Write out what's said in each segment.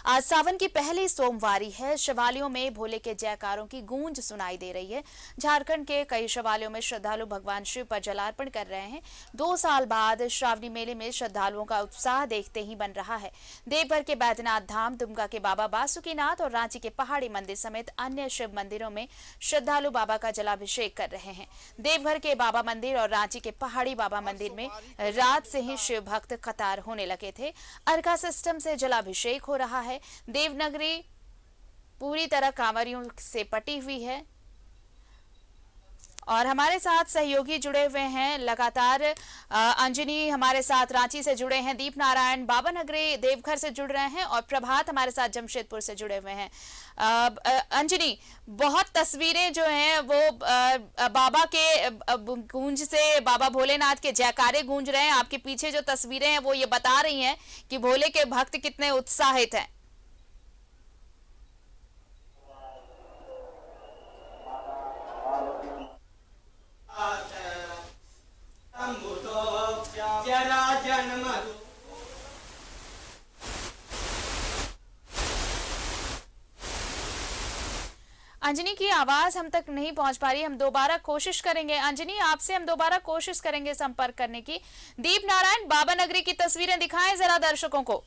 आज सावन की पहली सोमवारी है। शिवालयों में भोले के जयकारों की गूंज सुनाई दे रही है। झारखंड के कई शिवालयों में श्रद्धालु भगवान शिव पर जलार्पण कर रहे हैं। 2 साल बाद श्रावणी मेले में श्रद्धालुओं का उत्साह देखते ही बन रहा है। देवघर के बैद्यनाथ धाम, दुमका के बाबा बासुकीनाथ और रांची के पहाड़ी मंदिर समेत अन्य शिव मंदिरों में श्रद्धालु बाबा का जलाभिषेक कर रहे हैं। देवघर के बाबा मंदिर और रांची के पहाड़ी बाबा मंदिर में रात से ही शिव भक्त कतार होने लगे थे। अर्घा सिस्टम से जलाभिषेक हो रहा है। देवनगरी पूरी तरह कांवरियों से पटी हुई है और हमारे साथ सहयोगी जुड़े हुए हैं लगातार। अंजनी हमारे साथ रांची से जुड़े हैं, दीप नारायण बाबा नगरी देवघर से जुड़ रहे हैं और प्रभात हमारे साथ जमशेदपुर से जुड़े हुए हैं। अंजनी, बहुत तस्वीरें जो हैं वो बाबा के गूंज से, बाबा भोलेनाथ के जयकारे गूंज रहे हैं। आपके पीछे जो तस्वीरें हैं वो ये बता रही हैं कि भोले के भक्त कितने उत्साहित हैं। अंजनी की आवाज हम तक नहीं पहुंच पा रही, हम दोबारा कोशिश करेंगे। अंजनी, आपसे हम दोबारा कोशिश करेंगे संपर्क करने की। दीप नारायण, बाबा नगरी की तस्वीरें दिखाएं जरा दर्शकों को।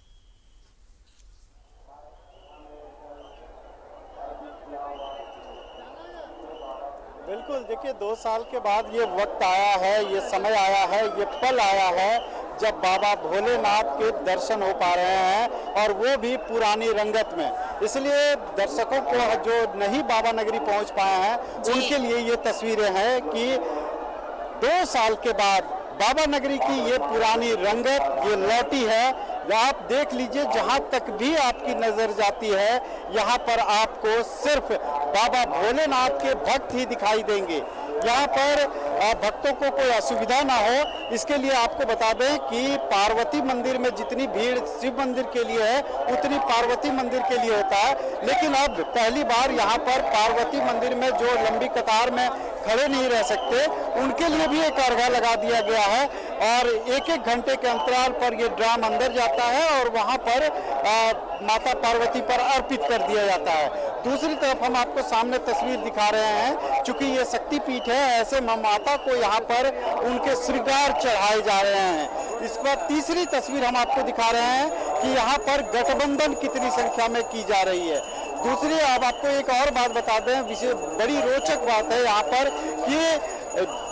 बिल्कुल, देखिए 2 साल के बाद ये वक्त आया है, ये समय आया है, ये पल आया है जब बाबा भोलेनाथ के दर्शन हो पा रहे हैं और वो भी पुरानी रंगत में। इसलिए दर्शकों को जो नहीं बाबा नगरी पहुंच पाए हैं उनके लिए ये तस्वीरें हैं कि 2 साल के बाद बाबा नगरी की ये पुरानी रंगत ये लौटी है। आप देख लीजिए, जहां तक भी आपकी नजर जाती है यहाँ पर आपको सिर्फ बाबा भोलेनाथ के भक्त ही दिखाई देंगे। यहाँ पर भक्तों को कोई असुविधा ना हो इसके लिए आपको बता दें कि पार्वती मंदिर में जितनी भीड़ शिव मंदिर के लिए है उतनी पार्वती मंदिर के लिए होता है। लेकिन अब पहली बार यहाँ पर पार्वती मंदिर में जो लंबी कतार में खड़े नहीं रह सकते उनके लिए भी एक अर्घा लगा दिया गया है और 1-1 घंटे के अंतराल पर ये ड्राम अंदर जाता है और वहाँ पर माता पार्वती पर अर्पित कर दिया जाता है। दूसरी तरफ हम आपको सामने तस्वीर दिखा रहे हैं, चूंकि ये शक्तिपीठ है ऐसे माता को यहाँ पर उनके श्रृंगार चढ़ाए जा रहे हैं। इस पर तीसरी तस्वीर हम आपको दिखा रहे हैं कि यहाँ पर गठबंधन कितनी संख्या में की जा रही है। दूसरी, अब आपको एक और बात बता दें, विशेष बड़ी रोचक बात है यहाँ पर कि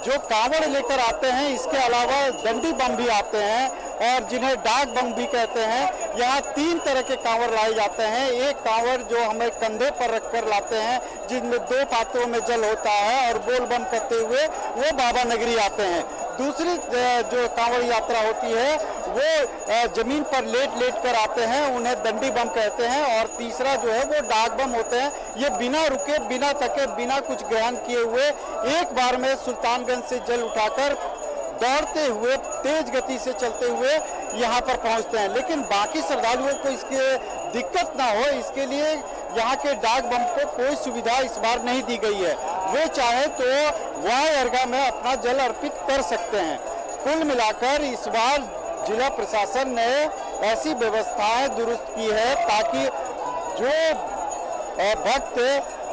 जो कांवड़ लेकर आते हैं इसके अलावा दंडी बम भी आते हैं और जिन्हें डाक बम भी कहते हैं। यहाँ 3 तरह के कांवड़ लाए जाते हैं। एक कांवड़ जो हमें कंधे पर रखकर लाते हैं जिनमें 2 पात्रों में जल होता है और बोल बम करते हुए वो बाबा नगरी आते हैं। दूसरी जो कांवड़ यात्रा होती है वो जमीन पर लेट कर आते हैं, उन्हें दंडी बम कहते हैं। और तीसरा जो है वो डाक बम होते हैं। ये बिना रुके, बिना थके, बिना कुछ ग्रहण किए हुए एक बार में सुल्तानगंज से जल उठाकर दौड़ते हुए तेज गति से चलते हुए यहाँ पर पहुँचते हैं। लेकिन बाकी श्रद्धालुओं को इसके दिक्कत ना हो इसके लिए यहाँ के डाक बम को कोई सुविधा इस बार नहीं दी गई है। वे चाहे तो वाय अर्घा में अपना जल अर्पित कर सकते हैं। कुल मिलाकर इस बार जिला प्रशासन ने ऐसी व्यवस्थाएं दुरुस्त की है ताकि जो भक्त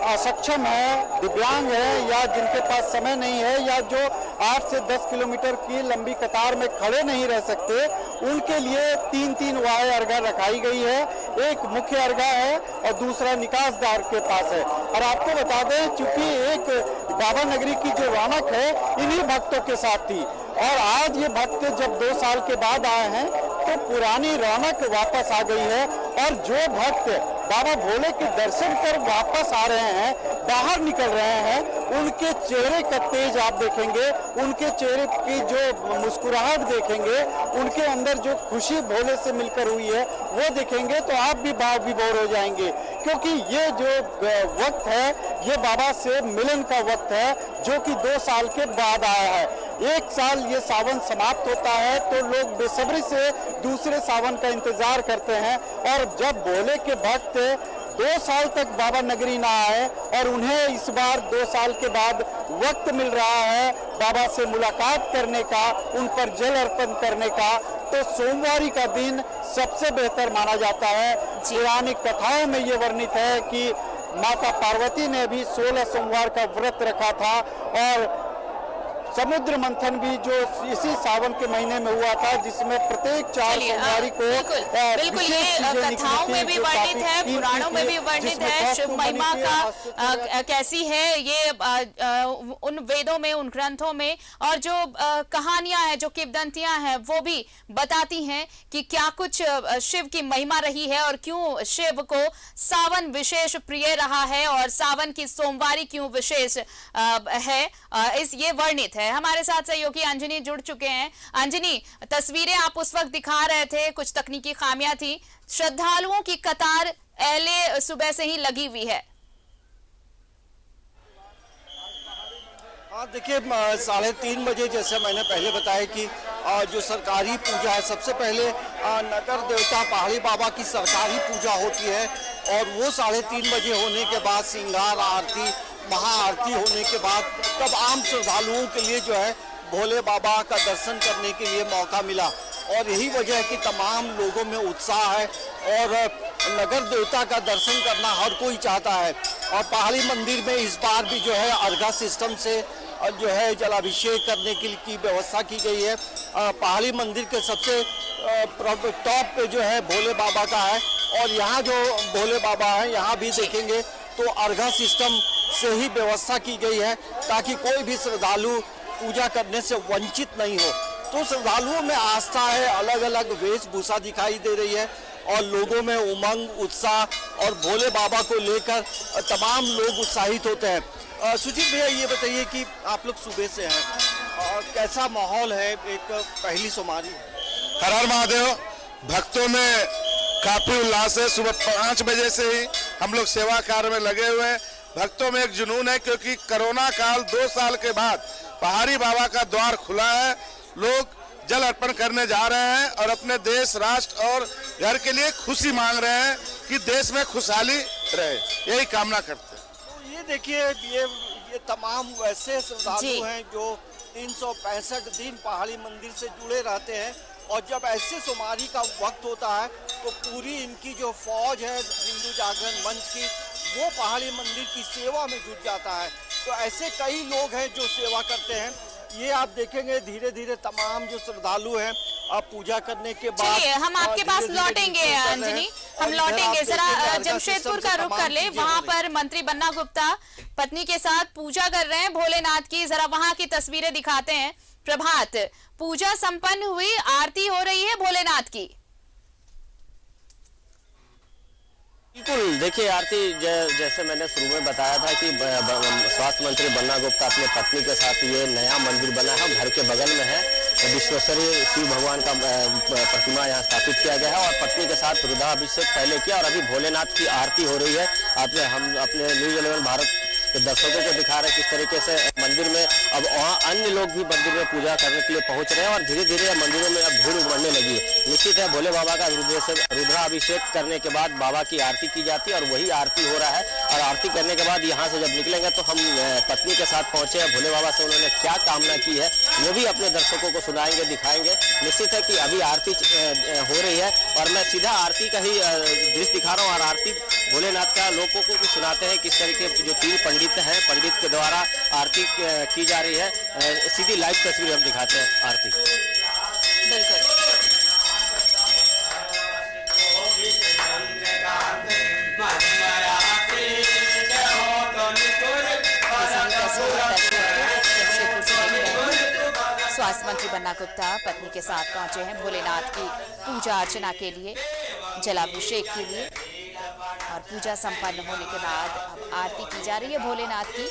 असक्षम है, दिव्यांग है या जिनके पास समय नहीं है या जो 8 से 10 किलोमीटर की लंबी कतार में खड़े नहीं रह सकते उनके लिए 3-3 वाय अर्घा रखाई गई है। एक मुख्य अर्घा है और दूसरा निकास द्वार के पास है। और आपको बता दें, चूंकि एक बाबा नगरी की जो रौनक है इन्हीं भक्तों के साथ थी और आज ये भक्त जब 2 साल के बाद आए हैं तो पुरानी रौनक वापस आ गई है। और जो भक्त बाबा भोले के दर्शन कर वापस आ रहे हैं, बाहर निकल रहे हैं, उनके चेहरे का तेज आप देखेंगे, उनके चेहरे की जो मुस्कुराहट देखेंगे, उनके अंदर जो खुशी भोले से मिलकर हुई है वो देखेंगे तो आप भी भाव विभोर हो जाएंगे। क्योंकि ये जो वक्त है ये बाबा से मिलन का वक्त है जो कि 2 साल के बाद आया है। 1 साल ये सावन समाप्त होता है तो लोग बेसब्री से दूसरे सावन का इंतजार करते हैं और जब भोले के भक्त 2 साल तक बाबा नगरी ना आए और उन्हें इस बार 2 साल के बाद वक्त मिल रहा है बाबा से मुलाकात करने का, उन पर जल अर्पण करने का, तो सोमवारी का दिन सबसे बेहतर माना जाता है। पौराणिक कथाओं में ये वर्णित है कि माता पार्वती ने भी 16 सोमवार का व्रत रखा था और समुद्र मंथन भी जो इसी सावन के महीने में हुआ था, जिसमें प्रत्येक 4 सोमवारी को बिल्कुल ये कथाओं में भी वर्णित है, पुराणों में भी वर्णित है। शिव महिमा का कैसी है ये उन वेदों में, उन ग्रंथों में, और जो कहानियां हैं, जो किंवदंतियां हैं, वो भी बताती हैं कि क्या कुछ शिव की महिमा रही है और क्यों शिव को सावन विशेष प्रिय रहा है और सावन की सोमवारी क्यों विशेष है, इस ये वर्णित है। हमारे साथ सहयोगी अंजनी जुड़ चुके हैं। अंजनी, तस्वीरें आप उस वक्त दिखा रहे थे, कुछ तकनीकी खामियां थी, श्रद्धालुओं की कतार पहले सुबह से ही लगी हुई है। हाँ देखिए, 3:30 बजे जैसे मैंने पहले बताया कि जो सरकारी पूजा है, सबसे पहले नगर देवता पहाड़ी बाबा की सरकारी पूजा होती है और वो 3:30 बजे होने के बाद श्रृंगार आरती, महाआरती होने के बाद तब आम श्रद्धालुओं के लिए जो है भोले बाबा का दर्शन करने के लिए मौका मिला और यही वजह है कि तमाम लोगों में उत्साह है और नगर देवता का दर्शन करना हर कोई चाहता है। और पहाड़ी मंदिर में इस बार भी जो है अर्घा सिस्टम से जो है जलाभिषेक करने की व्यवस्था की गई है। पहाड़ी मंदिर के सबसे टॉप पे जो है भोले बाबा का है और यहाँ जो भोले बाबा है यहाँ भी देखेंगे तो अर्घा सिस्टम से ही व्यवस्था की गई है ताकि कोई भी श्रद्धालु पूजा करने से वंचित नहीं हो। तो श्रद्धालुओं में आस्था है, अलग अलग वेशभूषा दिखाई दे रही है और लोगों में उमंग, उत्साह और भोले बाबा को लेकर तमाम लोग उत्साहित होते हैं। सुजीत भैया, ये बताइए कि आप लोग सुबह से हैं और कैसा माहौल है, एक पहली सोमवारी? हर हर महादेव। भक्तों में काफी उल्लास है। सुबह 5 बजे से ही हम लोग सेवा कार्य में लगे हुए हैं। भक्तों में एक जुनून है क्योंकि कोरोना काल 2 साल के बाद पहाड़ी बाबा का द्वार खुला है। लोग जल अर्पण करने जा रहे हैं और अपने देश, राष्ट्र और घर के लिए खुशी मांग रहे हैं कि देश में खुशहाली रहे, यही कामना करते हैं। तो ये देखिए, ये तमाम वैसे श्रद्धालु हैं जो 365 दिन पहाड़ी मंदिर से जुड़े रहते हैं और जब ऐसे सोमवारी का वक्त होता है तो पूरी इनकी जो फौज है हिंदू जागरण मंच की, वो पहाड़ी मंदिर की सेवा में जुट जाता है। तो ऐसे कई लोग हैं जो सेवा करते हैं। ये आप देखेंगे धीरे धीरे तमाम जो श्रद्धालु हैं आप पूजा करने के बाद, चलिए हम आपके पास लौटेंगे अंजनी, हम लौटेंगे। जरा जमशेदपुर का रुख कर ले, वहां पर मंत्री बन्ना गुप्ता पत्नी के साथ पूजा कर रहे हैं भोलेनाथ की, जरा वहां की तस्वीरें दिखाते हैं। प्रभात, पूजा संपन्न हुई, आरती हो रही है भोलेनाथ की। बिल्कुल, देखिए आरती जैसे मैंने शुरू में बताया था कि स्वास्थ्य मंत्री बन्ना गुप्ता अपने पत्नी के साथ ये नया मंदिर बना है, घर के बगल में है, विश्वेश्वरी शिव भगवान का प्रतिमा यहाँ स्थापित किया गया है और पत्नी के साथ रुद्राभिषेक पहले किया और अभी भोलेनाथ की आरती हो रही है। हम अपने न्यूज़ 11 भारत के दर्शकों को दिखा रहे हैं किस तरीके से मंदिर में अब वहाँ अन्य लोग भी मंदिर में पूजा करने के लिए पहुंच रहे हैं और धीरे धीरे मंदिरों में अब भीड़ उमड़ने लगी है। निश्चित है भोले बाबा का रुद्राभिषेक करने के बाद बाबा की आरती की जाती है और वही आरती हो रहा है और आरती करने के बाद यहाँ से जब निकलेंगे तो हम पत्नी के साथ पहुंचे हैं। भोले बाबा से उन्होंने क्या कामना की है वो भी अपने दर्शकों को सुनाएंगे, दिखाएंगे। निश्चित है कि अभी आरती हो रही है और मैं सीधा आरती का ही दृश्य दिखा रहा हूँ और आरती भोलेनाथ का लोगों को भी सुनाते हैं किस तरीके जो 3 पंडित हैं, पंडित के द्वारा आरती की जा रही है। सीधी लाइव तस्वीर हम दिखाते हैं आरती। बिल्कुल, स्वास्थ्य मंत्री बन्ना गुप्ता पत्नी के साथ पहुंचे हैं भोलेनाथ की पूजा अर्चना के लिए, जलाभिषेक के लिए, और पूजा संपन्न होने के बाद अब आरती की जा रही है भोलेनाथ की।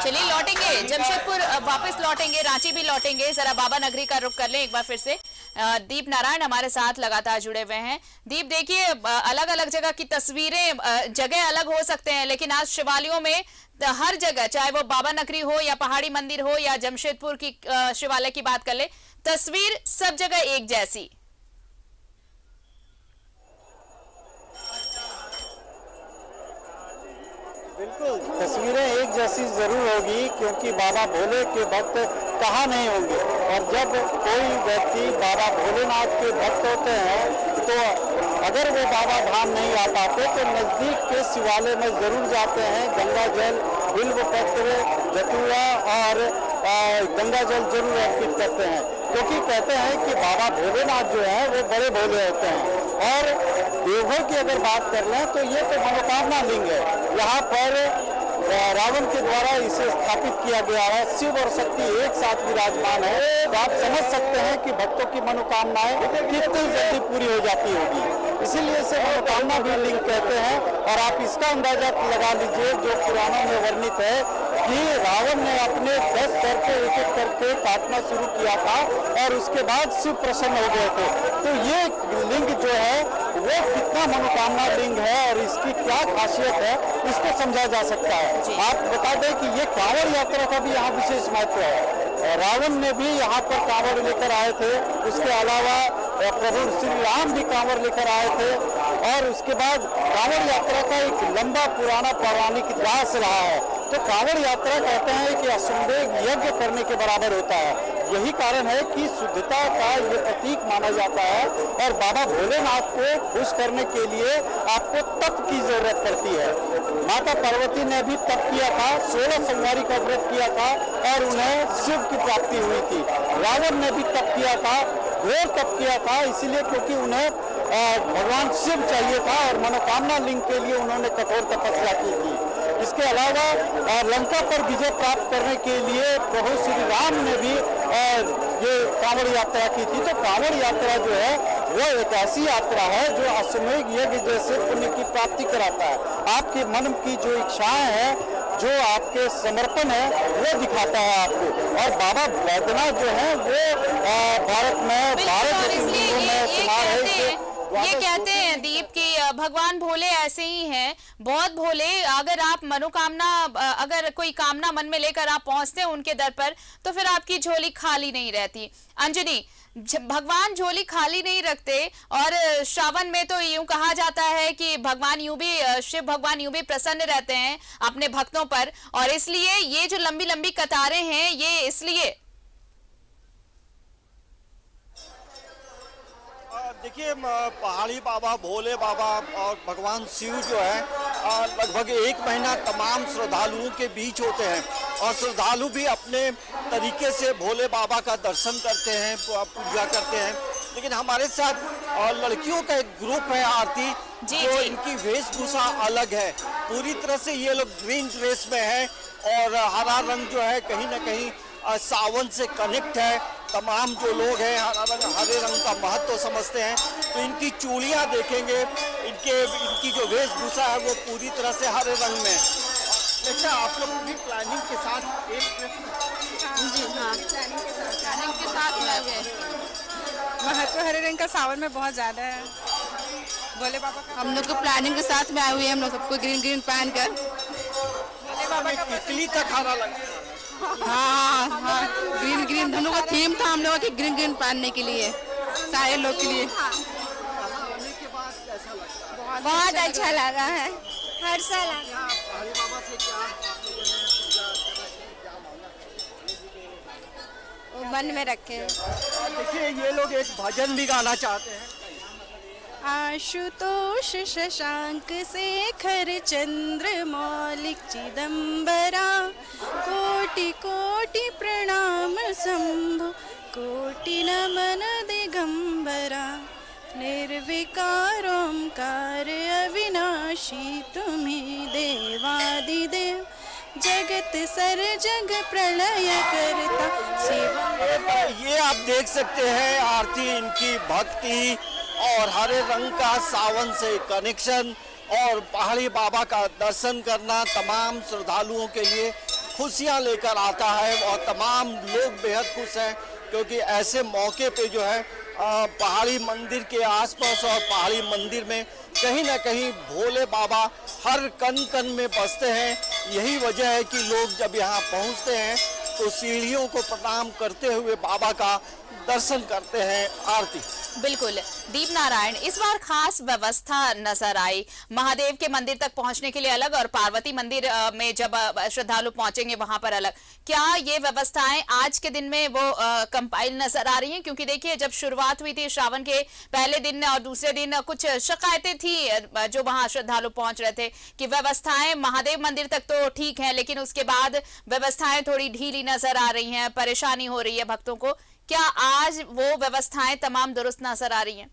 चलिए लौटेंगे जमशेदपुर, वापस लौटेंगे, रांची भी लौटेंगे। जरा बाबा नगरी का रुख कर लें एक बार फिर से। दीप नारायण हमारे साथ लगातार जुड़े हुए हैं। दीप, देखिए अलग अलग जगह की तस्वीरें, जगह अलग हो सकते हैं लेकिन आज शिवालयों में हर जगह, चाहे वो बाबा नगरी हो या पहाड़ी मंदिर हो या जमशेदपुर की शिवालय की बात कर ले, तस्वीर सब जगह एक जैसी। बिल्कुल, तस्वीरें एक जैसी जरूर होगी, क्योंकि बाबा भोले के भक्त कहाँ नहीं होंगे। और जब कोई व्यक्ति बाबा भोलेनाथ के भक्त होते हैं तो अगर वो बाबा धाम नहीं आ पाते तो नजदीक के शिवालय में जरूर जाते हैं। गंगा जल, बिल्व पत्र, जतुआ और गंगा जल जरूर अर्पित करते हैं, क्योंकि कहते हैं कि बाबा भोलेनाथ जो है वो बड़े भोले होते हैं। और देवघर की अगर बात कर लें तो ये तो मनोकामना लिंग है। यहाँ पर रावण के द्वारा इसे स्थापित किया गया है। शिव और शक्ति एक साथ विराजमान है, तो आप समझ सकते हैं कि भक्तों की मनोकामनाएं कितनी जल्दी पूरी हो जाती होगी। इसीलिए इसे मनोकामना भी लिंग कहते हैं। और आप इसका अंदाजा लगा लीजिए, जो पुराणों में वर्णित है कि रावण ने अपने 10 सर को एक एक करके काटना शुरू किया था और उसके बाद शिव प्रसन्न हो गए थे। तो ये लिंग जो है वो कितना मनोकामना लिंग है और इसकी क्या खासियत है, इसको समझा जा सकता है। आप बता दें कि ये कांवड़ यात्रा का भी यहाँ विशेष महत्व है। रावण ने भी यहाँ पर कांवड़ लेकर आए थे, उसके अलावा प्रभु श्री राम भी कांवड़ लेकर आए थे। और उसके बाद कांवड़ यात्रा का एक लंबा पुराना पौराणिक इतिहास रहा है। तो कांवड़ यात्रा कहते हैं कि अश्वमेध यज्ञ करने के बराबर होता है। यही कारण है कि शुद्धता का ये प्रतीक माना जाता है। और बाबा भोलेनाथ को खुश करने के लिए आपको तप की जरूरत पड़ती है। माता पार्वती ने भी तप किया था, 16 सोमवारी का व्रत किया था और उन्हें शिव की प्राप्ति हुई थी। रावण ने भी तप किया था, घोर तप किया था, इसीलिए क्योंकि उन्हें भगवान शिव चाहिए था और मनोकामना लिंग के लिए उन्होंने कठोर तपस्या की थी। इसके अलावा लंका पर विजय प्राप्त करने के लिए प्रभु श्री राम ने भी ये कांवड़ यात्रा की थी। तो कांवड़ यात्रा जो है वो एक ऐसी यात्रा है जो अश्वमेध यज्ञ जैसे पुण्य की प्राप्ति कराता है। आपके मन की जो इच्छाएं हैं, जो आपके समर्पण है, वो दिखाता है आपको। और बाबा बैद्यनाथ जो है वो भारत में ये कहते हैं दीप की भगवान भोले ऐसे ही हैं, बहुत भोले। अगर आप मनोकामना, अगर कोई कामना मन में लेकर आप पहुंचते हैं उनके दर पर, तो फिर आपकी झोली खाली नहीं रहती। अंजनी, भगवान झोली खाली नहीं रखते। और श्रावण में तो यूं कहा जाता है कि भगवान यूं भी, शिव भगवान यूं भी प्रसन्न रहते हैं अपने भक्तों पर, और इसलिए ये जो लंबी लंबी कतारें हैं ये इसलिए। देखिए, पहाड़ी बाबा, भोले बाबा और भगवान शिव जो है लगभग 1 महीना तमाम श्रद्धालुओं के बीच होते हैं। और श्रद्धालु भी अपने तरीके से भोले बाबा का दर्शन करते हैं, पूजा करते हैं। लेकिन हमारे साथ लड़कियों का एक ग्रुप है आरती, जो इनकी वेशभूषा अलग है। पूरी तरह से ये लोग ग्रीन ड्रेस में है और हरा रंग जो है कहीं ना कहीं सावन से कनेक्ट है। तमाम जो लोग हैं हरे रंग का महत्व समझते हैं। तो इनकी चूड़ियाँ देखेंगे, इनकी जो वेशभूषा है वो पूरी तरह से हरे रंग में। अच्छा, आप लोग भी प्लानिंग के साथ एक ड्रेस? जी हाँ, प्लानिंग के साथ महत्व हरे रंग का सावन में बहुत ज़्यादा है। भोले बाबा का हम लोग को प्लानिंग के साथ में आए हुए हैं। हम लोग सबको ग्रीन ग्रीन पहन कर भोले बाबा का तितली तक हरा लगता है। हाँ, ग्रीन ग्रीन हम लोग का थीम था हम लोग की ग्रीन ग्रीन पहनने के लिए, सारे लोग के लिए। बहुत अच्छा लगा है, हर साल मन में रखे। देखिए, ये लोग एक भजन भी गाना चाहते हैं। आशुतोष शशांक शेखर चंद्र मौलिक चिदंबरा, कोटि कोटि प्रणाम शंभु, कोटि नमन दिगंबरा, निर्विकार ओंकार अविनाशी, तुम्ही देवादिदेव, जगत सर जग प्रलय करता शिव। ये आप देख सकते हैं आरती, इनकी भक्ति और हरे रंग का सावन से कनेक्शन और पहाड़ी बाबा का दर्शन करना तमाम श्रद्धालुओं के लिए खुशियां लेकर आता है। और तमाम लोग बेहद खुश हैं, क्योंकि ऐसे मौके पे जो है पहाड़ी मंदिर के आसपास और पहाड़ी मंदिर में कहीं ना कहीं भोले बाबा हर कण कण में बसते हैं। यही वजह है कि लोग जब यहाँ पहुँचते हैं तो सीढ़ियों को प्रणाम करते हुए बाबा का दर्शन करते हैं। आरती बिल्कुल। दीप नारायण, इस बार खास व्यवस्था नजर आई। महादेव के मंदिर तक पहुंचने के लिए अलग और पार्वती मंदिर में जब श्रद्धालु पहुंचेंगे वहां पर अलग। क्या ये व्यवस्थाएं आज के दिन में वो कंपाइल नजर आ रही हैं? क्योंकि देखिए, जब शुरुआत हुई थी श्रावण के पहले दिन और दूसरे दिन कुछ शिकायतें थी जो वहां श्रद्धालु पहुंच रहे थे कि व्यवस्थाएं महादेव मंदिर तक तो ठीक है, लेकिन उसके बाद व्यवस्थाएं थोड़ी ढीली नजर आ रही हैं, परेशानी हो रही है भक्तों को। क्या आज वो व्यवस्थाएं तमाम दुरुस्त नजर आ रही हैं?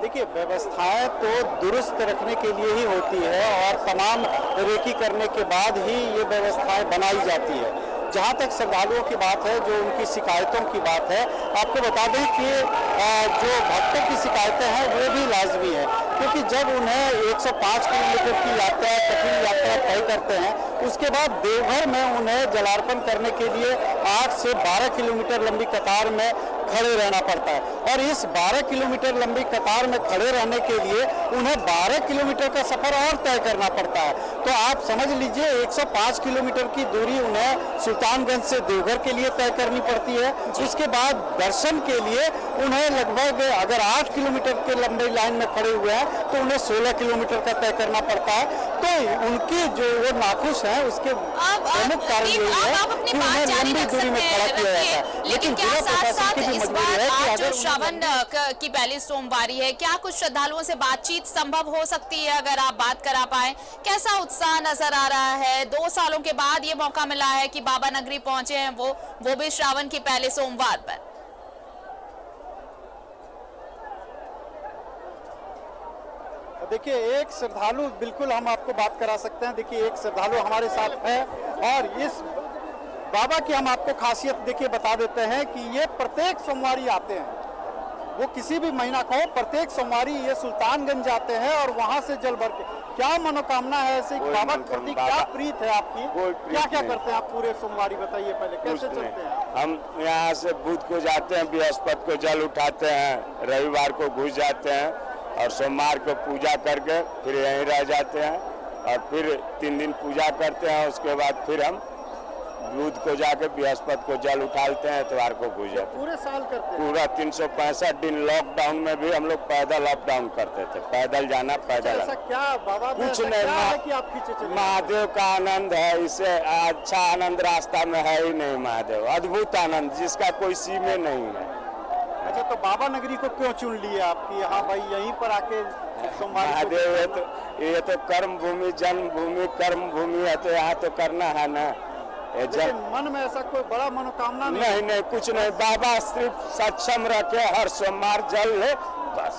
देखिए, व्यवस्थाएं तो दुरुस्त रखने के लिए ही होती है और तमाम रेकी करने के बाद ही ये व्यवस्थाएं बनाई जाती है। जहाँ तक श्रद्धालुओं की बात है, जो उनकी शिकायतों की बात है, आपको बता दें कि जो भक्तों की शिकायतें हैं वो भी लाजमी है, क्योंकि जब उन्हें 105 किलोमीटर की यात्रा, कठिन यात्रा तय करते हैं, उसके बाद देवघर में उन्हें जलार्पण करने के लिए 8 से 12 किलोमीटर लंबी कतार में खड़े रहना पड़ता है। और इस 12 किलोमीटर लंबी कतार में खड़े रहने के लिए उन्हें 12 किलोमीटर का सफर और तय करना पड़ता है। तो आप समझ लीजिए, 105 किलोमीटर की दूरी उन्हें सुल्तानगंज से देवघर के लिए तय करनी पड़ती है। उसके बाद दर्शन के लिए उन्हें लगभग, अगर 8 किलोमीटर के लंबी लाइन में खड़े हुए हैं तो उन्हें 16 किलोमीटर का तय करना पड़ता है। तो उनकी जो वो नाखुश है, उसके प्रमुख कारण यही है कि उन्हें लंबी दूरी में खड़ा किया जाता है। लेकिन क्या साथ साथ इस बार आज जो श्रावण की पहली सोमवारी है, क्या कुछ श्रद्धालुओं से बातचीत संभव हो सकती है? अगर आप बात करा पाए, कैसा उत्साह नजर आ रहा है? 2 सालों के बाद ये मौका मिला है कि बाबा नगरी पहुंचे हैं, वो भी श्रावण के पहले सोमवार पर। देखिए, एक श्रद्धालु, बिल्कुल हम आपको बात करा सकते हैं। देखिए, एक श्रद्धालु हमारे साथ है और इस बाबा की हम आपको खासियत देखिए बता देते हैं कि ये प्रत्येक सोमवारी आते हैं। वो किसी भी महीना का हो, प्रत्येक सोमवारी ये सुल्तानगंज जाते हैं और वहां से जल भर के। क्या मनोकामना है ऐसे? बाबा के प्रति क्या प्रीत है आपकी? क्या क्या करते हैं आप पूरे सोमवारी, बताइए पहले, कैसे चलते हैं? हम यहाँ से बुध को जाते हैं, बृहस्पति को जल उठाते हैं, रविवार को घुस जाते हैं और सोमवार को पूजा करके फिर यहीं रह जाते हैं और फिर 3 दिन पूजा करते हैं। उसके बाद फिर हम बुध को जाके बृहस्पति को जल उठाते हैं, इतवार को घुस जाते हैं। पूरे साल करते हैं? पूरा 365 दिन। लॉकडाउन में भी हम लोग पैदल अप डाउन करते थे, पैदल जाना, पैदल ऐसा क्या बाबा कुछ नहीं, कि आप खींचे चले? महादेव का आनंद है, इससे अच्छा आनंद रास्ता में है ही नहीं। महादेव अद्भुत आनंद, जिसका कोई सीमे नहीं है। अच्छा, तो बाबा नगरी को क्यों चुन लिए आपकी? यहाँ भाई यहीं पर आके महादेव ये तो कर्म भूमि, जन्म भूमि, कर्म भूमि है, तो यहाँ तो करना है ना। मन में ऐसा कोई बड़ा मनोकामना नहीं, कुछ नहीं। बाबा सिर्फ सक्षम रखे, हर सोमवार जल ले, बस।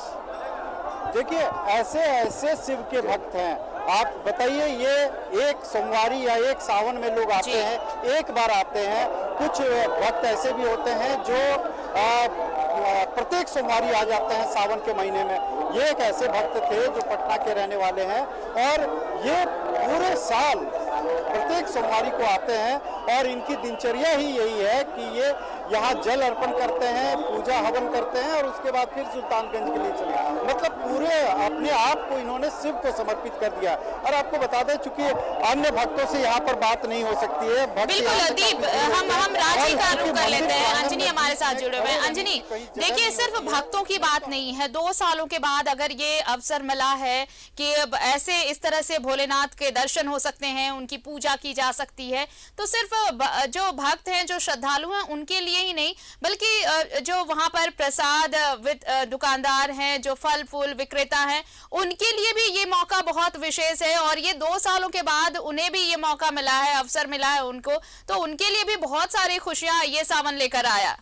देखिए, ऐसे ऐसे शिव के भक्त हैं। आप बताइए, ये एक सोमवारी या एक सावन में लोग आते हैं, एक बार आते हैं। कुछ भक्त ऐसे भी होते हैं जो प्रत्येक सोमवारी आ जाते हैं सावन के महीने में। ये एक ऐसे भक्त थे जो पटना के रहने वाले हैं और ये पूरे साल प्रत्येक सोमवारी को आते हैं और इनकी दिनचर्या ही यही है कि ये यहाँ जल अर्पण करते हैं, पूजा हवन करते हैं और उसके बाद फिर सुल्तानगंज के लिए चले। मतलब पूरे अपने आप को इन्होंने शिव को समर्पित कर दिया। और आपको बता दें, चूंकि अन्य भक्तों से यहाँ पर बात नहीं हो सकती है। बिल्कुल दीप, हम राजी का रुख कर लेते हैं। अंजनी हमारे साथ जुड़े हुए हैं। अंजनी, देखिए, सिर्फ भक्तों की बात नहीं है। 2 सालों के बाद अगर ये अवसर मिला है कि ऐसे इस तरह से भोलेनाथ के दर्शन हो सकते हैं, उनकी पूजा की जा सकती है, तो सिर्फ जो भक्त हैं, जो श्रद्धालु हैं, उनके लिए ही नहीं, बल्कि जो वहां पर प्रसाद दुकानदार हैं, जो फल फूल विक्रेता हैं, उनके लिए भी ये मौका बहुत विशेष है। और ये 2 सालों के बाद उन्हें भी ये मौका मिला है, अवसर मिला है उनको, तो उनके लिए भी बहुत सारी खुशियां ये सावन लेकर आया।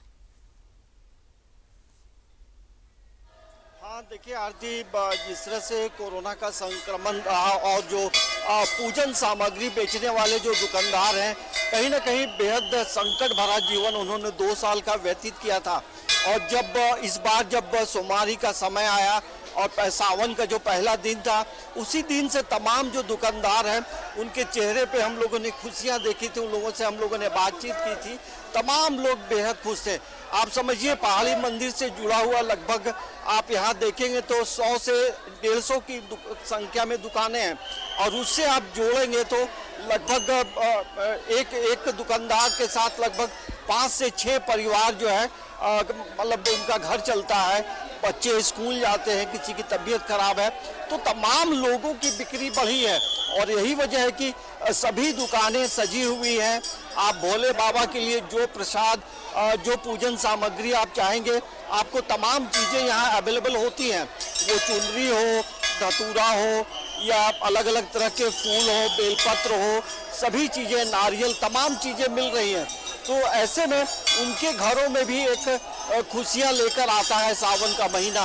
हाँ, देखिए आरती, जिस तरह से कोरोना का संक्रमण रहा और जो पूजन सामग्री बेचने वाले जो दुकानदार हैं, कहीं ना कहीं बेहद संकट भरा जीवन उन्होंने 2 साल का व्यतीत किया था। और जब इस बार जब सोमवारी का समय आया और सावन का जो पहला दिन था, उसी दिन से तमाम जो दुकानदार हैं उनके चेहरे पे हम लोगों ने खुशियां देखी थी, उन लोगों से हम लोगों ने बातचीत की थी। तमाम लोग बेहद खुश थे। आप समझिए पहाड़ी मंदिर से जुड़ा हुआ लगभग आप यहाँ देखेंगे तो 100 से 150 की संख्या में दुकानें हैं, और उससे आप जोड़ेंगे तो लगभग एक दुकानदार के साथ लगभग 5 से 6 परिवार जो है मतलब उनका घर चलता है। बच्चे स्कूल जाते हैं, किसी की तबीयत खराब है, तो तमाम लोगों की बिक्री बढ़ी है, और यही वजह है कि सभी दुकानें सजी हुई हैं। आप भोले बाबा के लिए जो प्रसाद, जो पूजन सामग्री आप चाहेंगे, आपको तमाम चीज़ें यहाँ अवेलेबल होती हैं। वो चुनरी हो, धतूरा हो, या अलग अलग तरह के फूल हो, बेलपत्र हो, सभी चीज़ें, नारियल, तमाम चीज़ें मिल रही हैं। तो ऐसे में उनके घरों में भी एक खुशियाँ लेकर आता है सावन का महीना।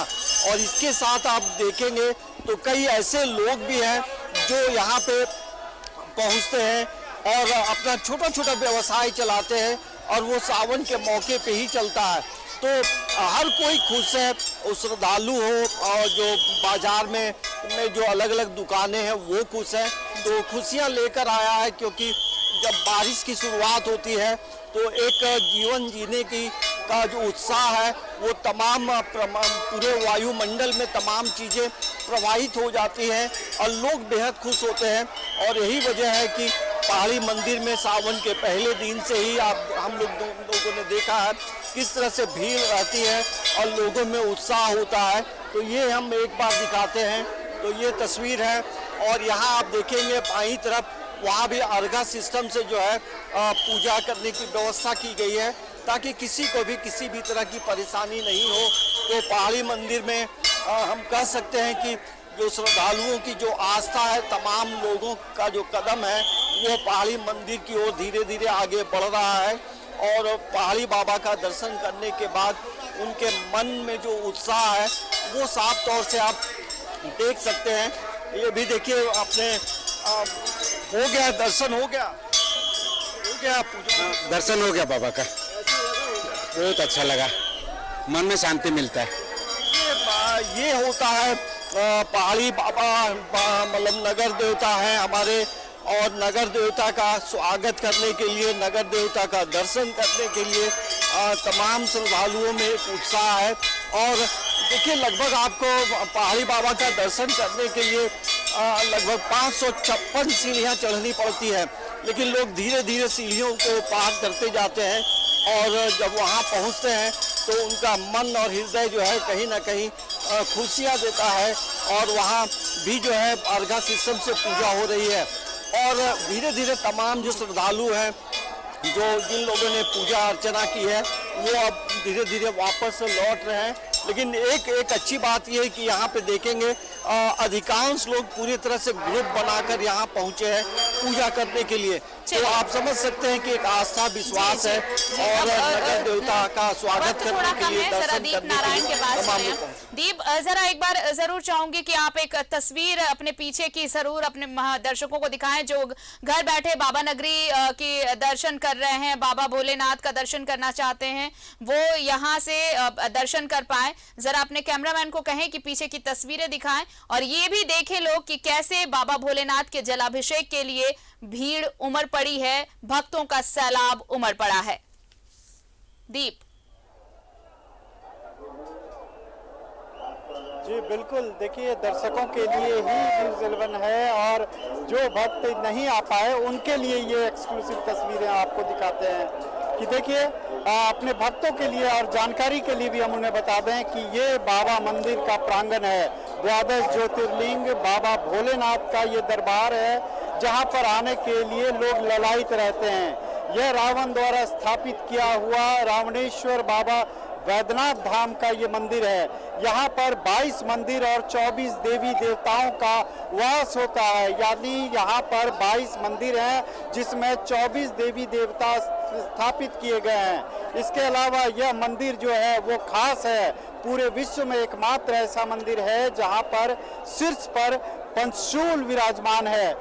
और इसके साथ आप देखेंगे तो कई ऐसे लोग भी हैं जो यहाँ पे पहुँचते हैं और अपना छोटा छोटा व्यवसाय चलाते हैं, और वो सावन के मौके पे ही चलता है। तो हर कोई खुश है, उस श्रद्धालु हो और जो बाजार में जो अलग अलग दुकानें हैं वो खुश हैं। तो खुशियाँ लेकर आया है, क्योंकि जब बारिश की शुरुआत होती है तो एक जीवन जीने का जो उत्साह है वो तमाम पूरे वायुमंडल में तमाम चीज़ें प्रवाहित हो जाती हैं और लोग बेहद खुश होते हैं। और यही वजह है कि पहाड़ी मंदिर में सावन के पहले दिन से ही हम लोगों ने देखा है किस तरह से भीड़ रहती है और लोगों में उत्साह होता है। तो ये हम एक बार दिखाते हैं। तो ये तस्वीर है, और यहाँ आप देखेंगे बाईं तरफ वहाँ भी अर्घा सिस्टम से जो है पूजा करने की व्यवस्था की गई है, ताकि किसी को भी किसी भी तरह की परेशानी नहीं हो। तो पहाड़ी मंदिर में हम कह सकते हैं कि जो श्रद्धालुओं की जो आस्था है, तमाम लोगों का जो कदम है वो पहाड़ी मंदिर की ओर धीरे धीरे आगे बढ़ रहा है। और पहाड़ी बाबा का दर्शन करने के बाद उनके मन में जो उत्साह है वो साफ तौर से आप देख सकते हैं। ये भी देखिए, आपने हो गया दर्शन, हो गया पूजा, दर्शन हो गया बाबा का, बहुत अच्छा लगा, मन में शांति मिलता है। ये होता है पहाड़ी बाबा मतलब नगर देवता है हमारे, और नगर देवता का स्वागत करने के लिए, नगर देवता का दर्शन करने के लिए तमाम श्रद्धालुओं में एक उत्साह है। और देखिए, लगभग आपको पहाड़ी बाबा का दर्शन करने के लिए लगभग 556 सीढ़ियाँ चढ़नी पड़ती है, लेकिन लोग धीरे धीरे सीढ़ियों को पार करते जाते हैं, और जब वहाँ पहुँचते हैं तो उनका मन और हृदय जो है कहीं ना कहीं खुशियाँ देता है। और वहाँ भी जो है अर्घा सिस्टम से पूजा हो रही है, और धीरे धीरे तमाम जो श्रद्धालु हैं, जिन लोगों ने पूजा अर्चना की है, वो अब धीरे धीरे वापस लौट रहे हैं। लेकिन एक अच्छी बात यह है कि यहाँ पे देखेंगे अधिकांश लोग पूरी तरह से ग्रुप बनाकर यहाँ पहुँचे हैं पूजा करने के लिए। तो आप समझ सकते हैं कि एक आस्था, विश्वास है, और नगर देवता का स्वागत करने के लिए, दर्शन करने के लिए तमाम लोग पहुंचे। दीप, जरा एक बार जरूर चाहूंगी कि आप एक तस्वीर अपने पीछे की जरूर अपने दर्शकों को दिखाएं, जो घर बैठे बाबा नगरी की दर्शन कर रहे हैं, बाबा भोलेनाथ का दर्शन करना चाहते हैं, वो यहाँ से दर्शन कर पाए। जरा अपने कैमरामैन को कहें कि पीछे की तस्वीरें दिखाएं, और ये भी देखें लोग कि कैसे बाबा भोलेनाथ के जलाभिषेक के लिए भीड़ उमड़ पड़ी है, भक्तों का सैलाब उमड़ पड़ा है। दीप जी बिल्कुल, देखिए दर्शकों के लिए ही न्यूज़ 11 है, और जो भक्त नहीं आ पाए उनके लिए ये एक्सक्लूसिव तस्वीरें आपको दिखाते हैं कि देखिए अपने भक्तों के लिए और जानकारी के लिए भी हम उन्हें बता दें कि ये बाबा मंदिर का प्रांगण है। 12 ज्योतिर्लिंग बाबा भोलेनाथ का ये दरबार है, जहाँ पर आने के लिए लोग ललायित रहते हैं। यह रावण द्वारा स्थापित किया हुआ रावणेश्वर बाबा वैद्यनाथ धाम का ये मंदिर है। यहाँ पर 22 मंदिर और 24 देवी देवताओं का वास होता है, यानी यहाँ पर 22 मंदिर हैं जिसमें 24 देवी देवता स्थापित किए गए हैं। इसके अलावा यह मंदिर जो है वो खास है, पूरे विश्व में एकमात्र ऐसा मंदिर है जहाँ पर शीर्ष पर पंचशूल विराजमान है।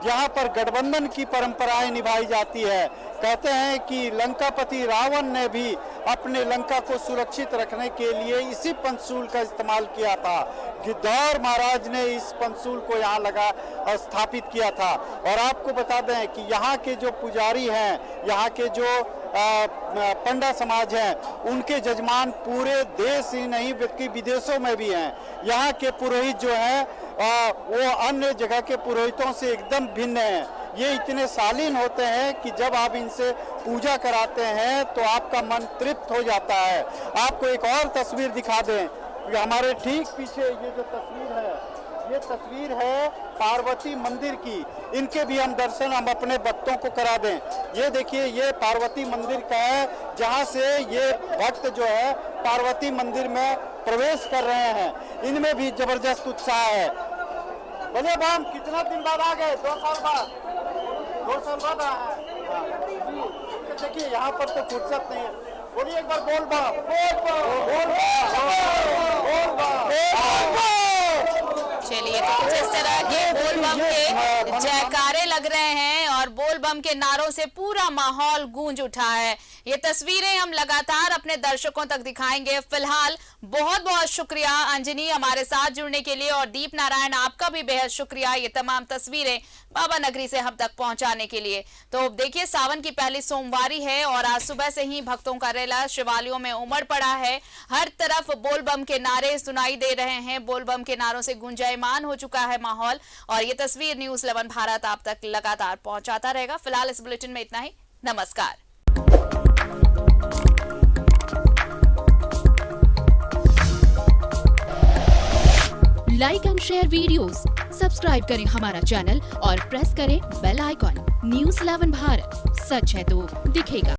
यहाँ पर गठबंधन की परंपराएं निभाई जाती है। कहते हैं कि लंकापति रावण ने भी अपने लंका को सुरक्षित रखने के लिए इसी पंचसूल का इस्तेमाल किया था। गिद्धौर महाराज ने इस पंचसूल को यहाँ लगा और स्थापित किया था। और आपको बता दें कि यहाँ के जो पुजारी हैं, यहाँ के जो पंडा समाज हैं, उनके जजमान पूरे देश ही नहीं बल्कि विदेशों में भी हैं। यहाँ के पुरोहित जो हैं वो अन्य जगह के पुरोहितों से एकदम भिन्न हैं। ये इतने शालीन होते हैं कि जब आप इनसे पूजा कराते हैं तो आपका मन तृप्त हो जाता है। आपको एक और तस्वीर दिखा दें, हमारे ठीक पीछे ये जो तस्वीर है, ये तस्वीर है पार्वती मंदिर की। इनके भी हम दर्शन हम अपने भक्तों को करा दें। ये देखिए, ये पार्वती मंदिर का है, जहाँ से ये भक्त जो है पार्वती मंदिर में प्रवेश कर रहे हैं। इनमें भी जबरदस्त उत्साह है। बोले बम, कितना दिन बाद आ गए? 2 साल बाद। 2 साल बाद आए हैं। देखिए यहाँ पर तो फुर्सत नहीं है। बोलिए एक बार बोल बम, बोल बम, बोल बम, बोल बम। चलिए, तो कुछ इस तरह के बोल बम के जयकारे लग रहे हैं और बोल बम के नारों से पूरा माहौल गूंज उठा है। ये तस्वीरें हम लगातार अपने दर्शकों तक दिखाएंगे। फिलहाल बहुत बहुत शुक्रिया अंजनी हमारे साथ जुड़ने के लिए, और दीप नारायण आपका भी बेहद शुक्रिया ये तमाम तस्वीरें बाबा नगरी से हम तक पहुंचाने के लिए। तो देखिए, सावन की पहली सोमवारी है और आज सुबह से ही भक्तों का रेला शिवालयों में उमड़ पड़ा है। हर तरफ बोल बम के नारे सुनाई दे रहे हैं। बोल बम के नारों से गुंजायमान हो चुका है माहौल, और ये तस्वीर न्यूज़ 11 भारत आप तक लगातार पहुंचाता रहेगा। फिलहाल इस बुलेटिन में इतना ही। नमस्कार। Like and share videos, subscribe करें हमारा चैनल और प्रेस करें बेल आइकॉन। न्यूज़ 11 भारत, सच है तो दिखेगा।